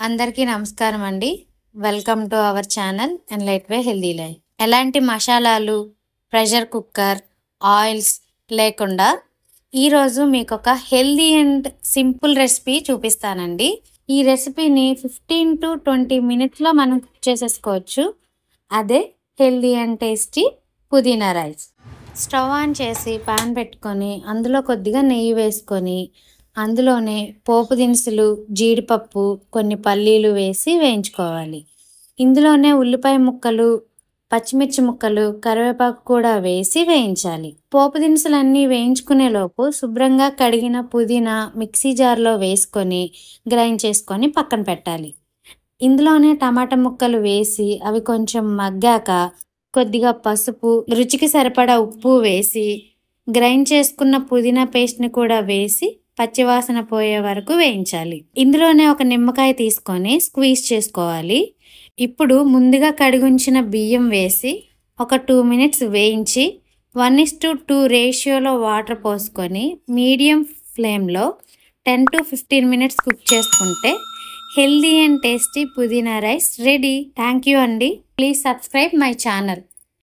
అందరికీ నమస్కారం అండి. Welcome to our channel ఎన్లైట్ way healthy life. ఎలాంటి మసాలాలు, ప్రెషర్ కుక్కర్, ఆయిల్స్ లేకుండా ఈరోజు మీకు ఒక హెల్దీ అండ్ సింపుల్ రెసిపీ చూపిస్తానండి. ఈ రెసిపీని 15 to 20 మినిట్స్లో మనం కుక్ చేసేసుకోవచ్చు. అదే హెల్దీ అండ్ టేస్టీ పుదీనా రైస్. స్టవ్ ఆన్ చేసి పాన్ పెట్టుకొని అందులో కొద్దిగా నెయ్యి వేసుకొని అందులోనే పోపు దినుసులు, జీడిపప్పు, కొన్ని పల్లీలు వేసి వేయించుకోవాలి. ఇందులోనే ఉల్లిపాయ ముక్కలు, పచ్చిమిర్చి ముక్కలు, కరివేపాకు కూడా వేసి వేయించాలి. పోపు దినుసులన్నీ వేయించుకునేలోపు శుభ్రంగా కడిగిన పుదీనా మిక్సీ జార్లో వేసుకొని గ్రైండ్ చేసుకొని పక్కన పెట్టాలి. ఇందులోనే టమాటా ముక్కలు వేసి అవి కొంచెం మగ్గాక కొద్దిగా పసుపు, రుచికి సరిపడా ఉప్పు వేసి గ్రైండ్ చేసుకున్న పుదీనా పేస్ట్ని కూడా వేసి పచ్చివాసన పోయే వరకు వేయించాలి. ఇందులోనే ఒక నిమ్మకాయ తీసుకొని స్క్వీజ్ చేసుకోవాలి. ఇప్పుడు ముందుగా కడిగుంచిన బియ్యం వేసి ఒక 2 మినిట్స్ వేయించి 1:2 రేషియోలో వాటర్ పోసుకొని మీడియం ఫ్లేమ్లో 10 to 15 మినిట్స్ కుక్ చేసుకుంటే హెల్దీ అండ్ టేస్టీ పుదీనా రైస్ రెడీ. థ్యాంక్ యూ అండి. Please subscribe my channel.